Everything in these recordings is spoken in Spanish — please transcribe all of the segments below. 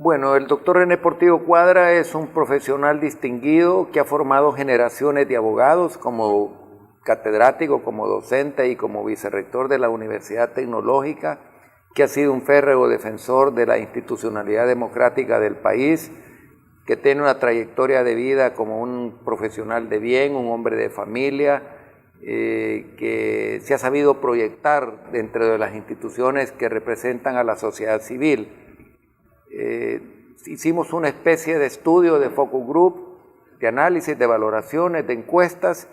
Bueno, el doctor René Portillo Cuadra es un profesional distinguido que ha formado generaciones de abogados como catedrático, como docente y como vicerrector de la Universidad Tecnológica, que ha sido un férreo defensor de la institucionalidad democrática del país, que tiene una trayectoria de vida como un profesional de bien, un hombre de familia, que se ha sabido proyectar dentro de las instituciones que representan a la sociedad civil. Hicimos una especie de estudio de focus group, de análisis, de valoraciones, de encuestas,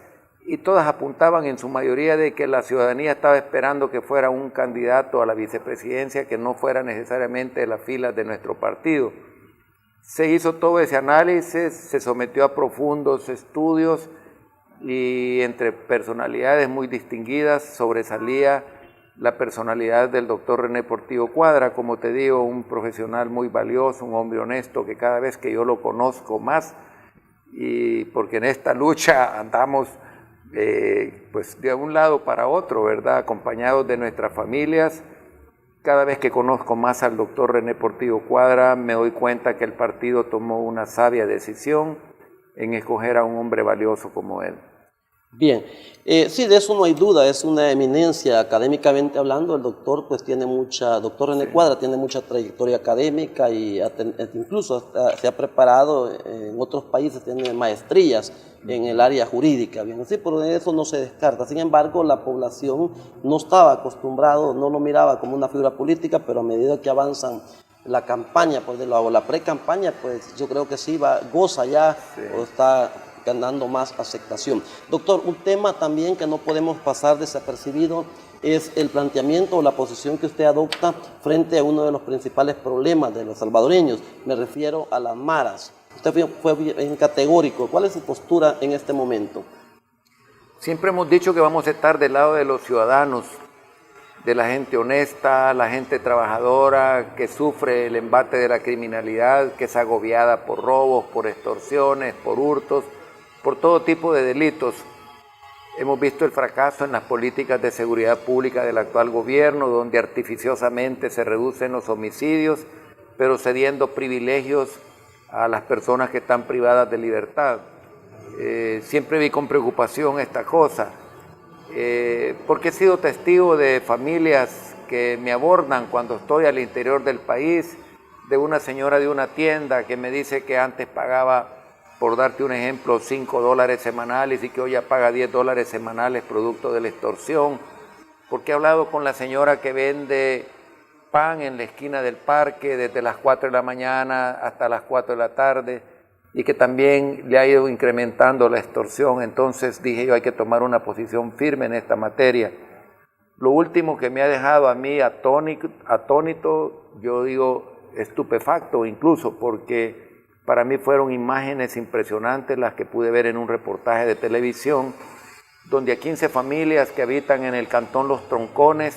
y todas apuntaban en su mayoría de que la ciudadanía estaba esperando que fuera un candidato a la vicepresidencia que no fuera necesariamente de las filas de nuestro partido. Se hizo todo ese análisis, se sometió a profundos estudios y entre personalidades muy distinguidas sobresalía la personalidad del doctor René Portillo Cuadra, como te digo, un profesional muy valioso, un hombre honesto que cada vez que yo lo conozco más, y porque en esta lucha andamos pues de un lado para otro, ¿verdad?, acompañados de nuestras familias. Cada vez que conozco más al doctor René Portillo Cuadra me doy cuenta que el partido tomó una sabia decisión en escoger a un hombre valioso como él. Bien, sí, de eso no hay duda, es una eminencia académicamente hablando. El doctor pues doctor René Cuadra tiene mucha trayectoria académica y incluso se ha preparado en otros países, tiene maestrías en el área jurídica, bien así, pero eso no se descarta. Sin embargo, la población no estaba acostumbrado, no lo miraba como una figura política, pero a medida que avanzan la campaña, pues, o la pre-campaña, pues yo creo que sí goza ya, o está ganando más aceptación. Doctor, un tema también que no podemos pasar desapercibido es el planteamiento o la posición que usted adopta frente a uno de los principales problemas de los salvadoreños. Me refiero a las maras. Usted fue bien categórico. ¿Cuál es su postura en este momento? Siempre hemos dicho que vamos a estar del lado de los ciudadanos, de la gente honesta, la gente trabajadora, que sufre el embate de la criminalidad, que es agobiada por robos, por extorsiones, por hurtos, por todo tipo de delitos. Hemos visto el fracaso en las políticas de seguridad pública del actual gobierno, donde artificiosamente se reducen los homicidios, pero cediendo privilegios a las personas que están privadas de libertad. Siempre vi con preocupación esta cosa, porque he sido testigo de familias que me abordan cuando estoy al interior del país, de una señora de una tienda que me dice que antes pagaba, por darte un ejemplo, $5 semanales y que hoy ya paga $10 semanales producto de la extorsión, porque he hablado con la señora que vende pan en la esquina del parque desde las 4 de la mañana hasta las 4 de la tarde y que también le ha ido incrementando la extorsión. Entonces dije yo, hay que tomar una posición firme en esta materia. Lo último que me ha dejado a mí atónito, yo digo estupefacto incluso, porque para mí fueron imágenes impresionantes las que pude ver en un reportaje de televisión, donde a 15 familias que habitan en el cantón Los Troncones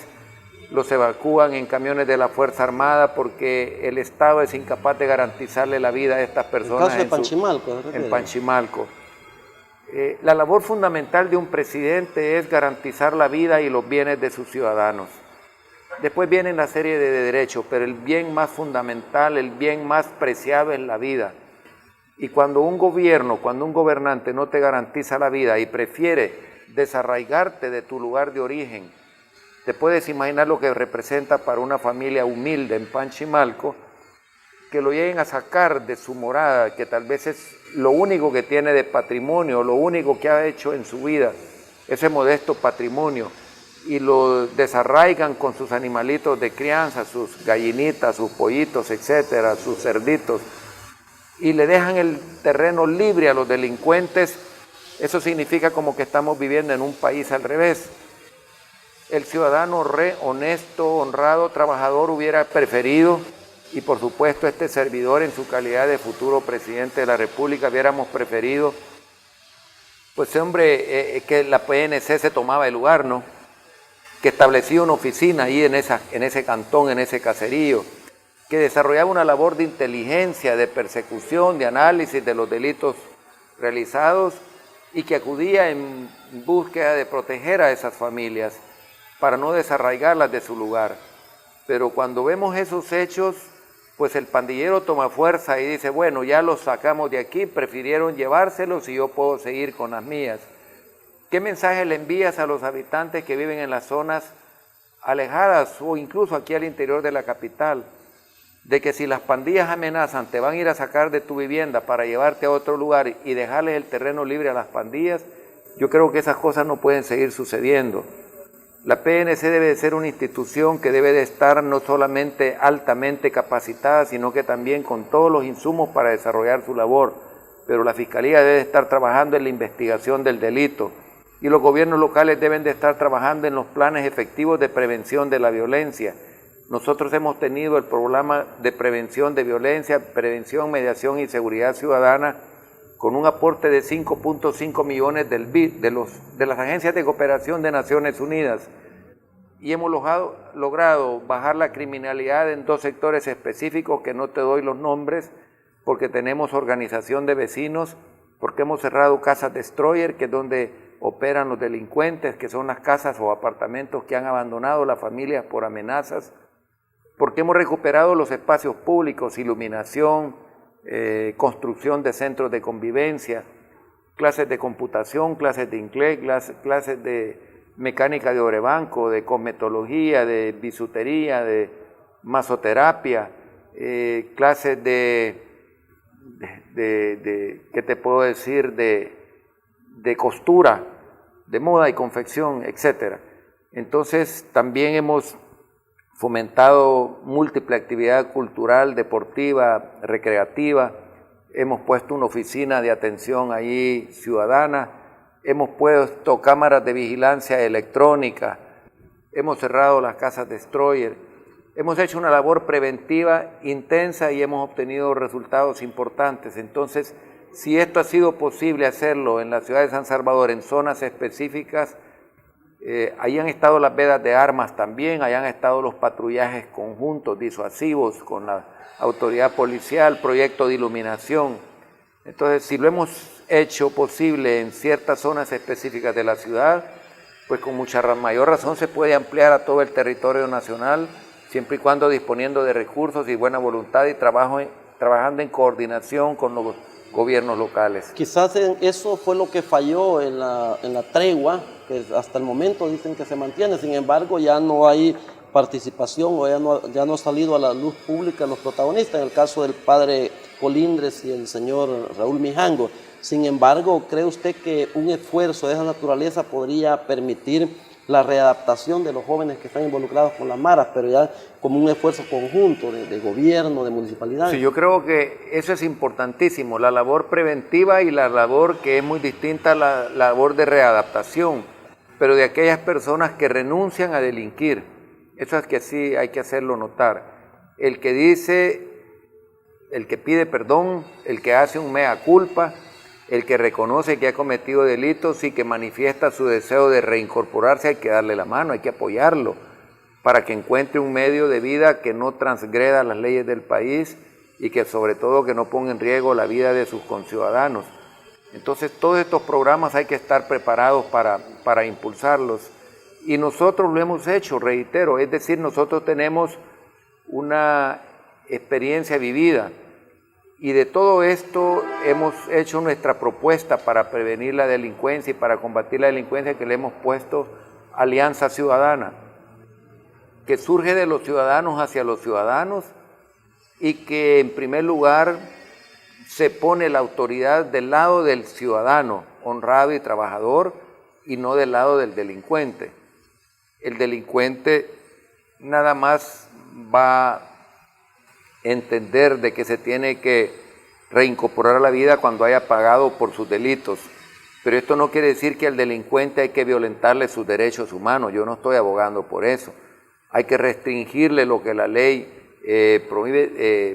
los evacúan en camiones de la Fuerza Armada porque el Estado es incapaz de garantizarle la vida a estas personas. El caso de Panchimalco. En Panchimalco. La labor fundamental de un presidente es garantizar la vida y los bienes de sus ciudadanos. Después viene una serie de derechos, pero el bien más fundamental, el bien más preciado es la vida. Y cuando un gobierno, cuando un gobernante no te garantiza la vida y prefiere desarraigarte de tu lugar de origen, te puedes imaginar lo que representa para una familia humilde en Panchimalco, que lo lleguen a sacar de su morada, que tal vez es lo único que tiene de patrimonio, lo único que ha hecho en su vida, ese modesto patrimonio, y lo desarraigan con sus animalitos de crianza, sus gallinitas, sus pollitos, etcétera, sus cerditos, y le dejan el terreno libre a los delincuentes. Eso significa como que estamos viviendo en un país al revés. El ciudadano honesto, honrado, trabajador hubiera preferido, y por supuesto este servidor en su calidad de futuro presidente de la República hubiéramos preferido, pues hombre, que la PNC se tomaba el lugar, ¿no?, que establecía una oficina ahí en ese cantón, en ese caserío, que desarrollaba una labor de inteligencia, de persecución, de análisis de los delitos realizados y que acudía en búsqueda de proteger a esas familias para no desarraigarlas de su lugar. Pero cuando vemos esos hechos, pues el pandillero toma fuerza y dice, bueno, ya los sacamos de aquí, prefirieron llevárselos y yo puedo seguir con las mías. ¿Qué mensaje le envías a los habitantes que viven en las zonas alejadas o incluso aquí al interior de la capital? De que si las pandillas amenazan, te van a ir a sacar de tu vivienda para llevarte a otro lugar y dejarles el terreno libre a las pandillas. Yo creo que esas cosas no pueden seguir sucediendo. La PNC debe de ser una institución que debe de estar no solamente altamente capacitada, sino que también con todos los insumos para desarrollar su labor. Pero la Fiscalía debe de estar trabajando en la investigación del delito y los gobiernos locales deben de estar trabajando en los planes efectivos de prevención de la violencia. Nosotros hemos tenido el programa de prevención de violencia, prevención, mediación y seguridad ciudadana con un aporte de 5.5 millones del BID, de las agencias de cooperación de Naciones Unidas, y hemos logrado bajar la criminalidad en 2 sectores específicos que no te doy los nombres, porque tenemos organización de vecinos, porque hemos cerrado casas destroyer, que es donde operan los delincuentes, que son las casas o apartamentos que han abandonado las familias por amenazas, porque hemos recuperado los espacios públicos, iluminación, construcción de centros de convivencia, clases de computación, clases de inglés, clases de mecánica de obrebanco, de cosmetología, de bisutería, de masoterapia, clases ¿qué te puedo decir?, de costura, de moda y confección, etc. Entonces también hemos fomentado múltiple actividad cultural, deportiva, recreativa, hemos puesto una oficina de atención allí ciudadana, hemos puesto cámaras de vigilancia electrónica, hemos cerrado las casas destroyer, hemos hecho una labor preventiva intensa y hemos obtenido resultados importantes. Entonces, si esto ha sido posible hacerlo en la ciudad de San Salvador, en zonas específicas, ahí han estado las vedas de armas también, ahí han estado los patrullajes conjuntos disuasivos con la autoridad policial, proyecto de iluminación. Entonces, si lo hemos hecho posible en ciertas zonas específicas de la ciudad, pues con mucha mayor razón se puede ampliar a todo el territorio nacional, siempre y cuando disponiendo de recursos y buena voluntad y trabajando en coordinación con los gobiernos locales. Quizás eso fue lo que falló en la tregua, que hasta el momento dicen que se mantiene, sin embargo ya no hay participación o ya no ha salido a la luz pública los protagonistas, en el caso del padre Colindres y el señor Raúl Mijango. Sin embargo, ¿cree usted que un esfuerzo de esa naturaleza podría permitir la readaptación de los jóvenes que están involucrados con las maras, pero ya como un esfuerzo conjunto de gobierno, de municipalidades? Sí, yo creo que eso es importantísimo, la labor preventiva y la labor que es muy distinta a la labor de readaptación, pero de aquellas personas que renuncian a delinquir. Eso es que sí hay que hacerlo notar. El que dice, el que pide perdón, el que hace un mea culpa, el que reconoce que ha cometido delitos y que manifiesta su deseo de reincorporarse, hay que darle la mano, hay que apoyarlo para que encuentre un medio de vida que no transgreda las leyes del país y que sobre todo que no ponga en riesgo la vida de sus conciudadanos. Entonces todos estos programas hay que estar preparados para impulsarlos y nosotros lo hemos hecho, reitero, es decir, nosotros tenemos una experiencia vivida. Y de todo esto hemos hecho nuestra propuesta para prevenir la delincuencia y para combatir la delincuencia, que le hemos puesto Alianza Ciudadana, que surge de los ciudadanos hacia los ciudadanos y que en primer lugar se pone la autoridad del lado del ciudadano honrado y trabajador y no del lado del delincuente. El delincuente nada más va entender de que se tiene que reincorporar a la vida cuando haya pagado por sus delitos. Pero esto no quiere decir que al delincuente hay que violentarle sus derechos humanos, yo no estoy abogando por eso. Hay que restringirle lo que la ley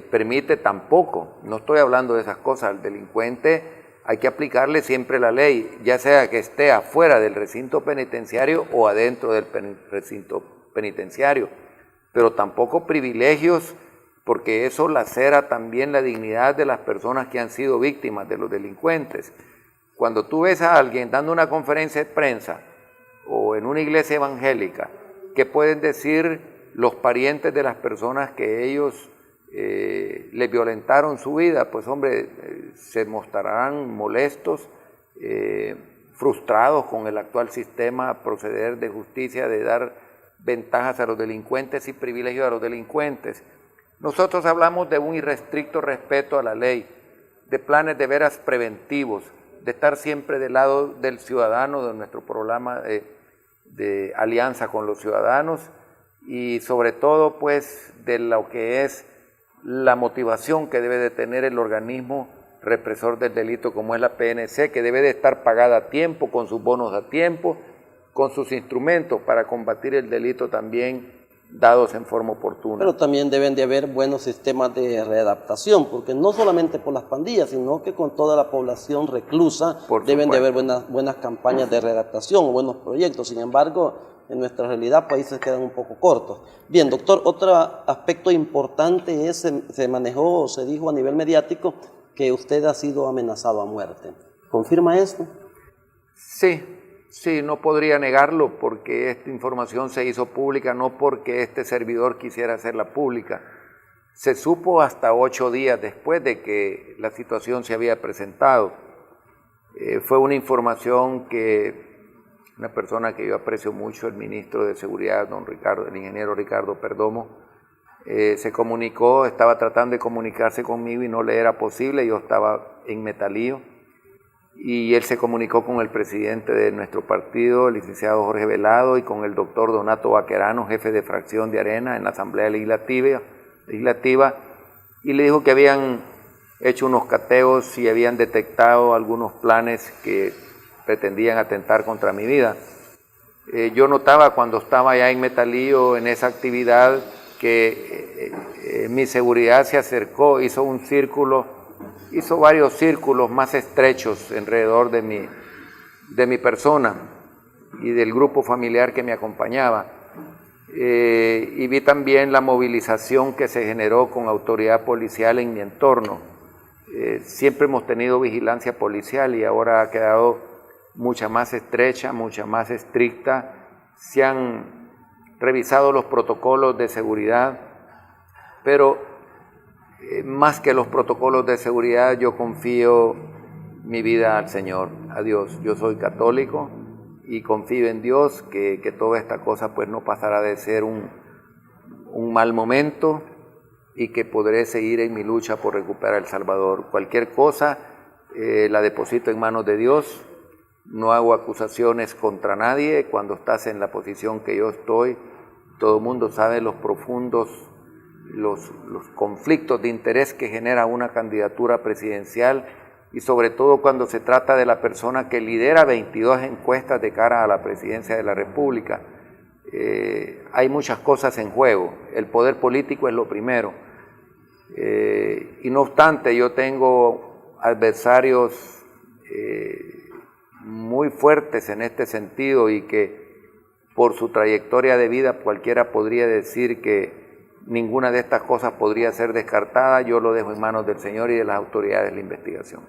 permite tampoco, no estoy hablando de esas cosas. Al delincuente hay que aplicarle siempre la ley, ya sea que esté afuera del recinto penitenciario o adentro del recinto penitenciario, pero tampoco privilegios, porque eso lacera también la dignidad de las personas que han sido víctimas de los delincuentes. Cuando tú ves a alguien dando una conferencia de prensa o en una iglesia evangélica, ¿qué pueden decir los parientes de las personas que ellos les violentaron su vida, pues hombre, se mostrarán molestos, frustrados con el actual sistema, proceder de justicia, de dar ventajas a los delincuentes y privilegios a los delincuentes. Nosotros hablamos de un irrestricto respeto a la ley, de planes de veras preventivos, de estar siempre del lado del ciudadano, de nuestro programa de alianza con los ciudadanos y sobre todo pues de lo que es la motivación que debe de tener el organismo represor del delito como es la PNC, que debe de estar pagada a tiempo, con sus bonos a tiempo, con sus instrumentos para combatir el delito también dados en forma oportuna. Pero también deben de haber buenos sistemas de readaptación, porque no solamente por las pandillas, sino que con toda la población reclusa deben de haber buenas campañas de readaptación, buenos proyectos. Sin embargo, en nuestra realidad países quedan un poco cortos. Bien, doctor, otro aspecto importante es, se manejó, se dijo a nivel mediático, que usted ha sido amenazado a muerte. ¿Confirma esto? Sí, no podría negarlo porque esta información se hizo pública, no porque este servidor quisiera hacerla pública. Se supo hasta 8 días después de que la situación se había presentado. Fue una información que una persona que yo aprecio mucho, el ministro de Seguridad, el ingeniero Ricardo Perdomo, se comunicó, estaba tratando de comunicarse conmigo y no le era posible, yo estaba en Metalío, y él se comunicó con el presidente de nuestro partido, el licenciado Jorge Velado, y con el doctor Donato Vaquerano, jefe de fracción de Arena en la Asamblea Legislativa, y le dijo que habían hecho unos cateos y habían detectado algunos planes que pretendían atentar contra mi vida. Yo notaba cuando estaba allá en Metalío, en esa actividad, que mi seguridad se acercó, hizo varios círculos más estrechos alrededor de mi persona y del grupo familiar que me acompañaba. Y vi también la movilización que se generó con autoridad policial en mi entorno. Siempre hemos tenido vigilancia policial y ahora ha quedado mucha más estrecha, mucha más estricta. Se han revisado los protocolos de seguridad, pero más que los protocolos de seguridad, yo confío mi vida al Señor, a Dios. Yo soy católico y confío en Dios que toda esta cosa pues no pasará de ser un mal momento y que podré seguir en mi lucha por recuperar El Salvador. Cualquier cosa la deposito en manos de Dios. No hago acusaciones contra nadie. Cuando estás en la posición que yo estoy, todo el mundo sabe los profundos, los conflictos de interés que genera una candidatura presidencial y sobre todo cuando se trata de la persona que lidera 22 encuestas de cara a la presidencia de la República. Hay muchas cosas en juego. El poder político es lo primero. Y no obstante, yo tengo adversarios muy fuertes en este sentido y que por su trayectoria de vida cualquiera podría decir que ninguna de estas cosas podría ser descartada. Yo lo dejo en manos del Señor y de las autoridades de la investigación.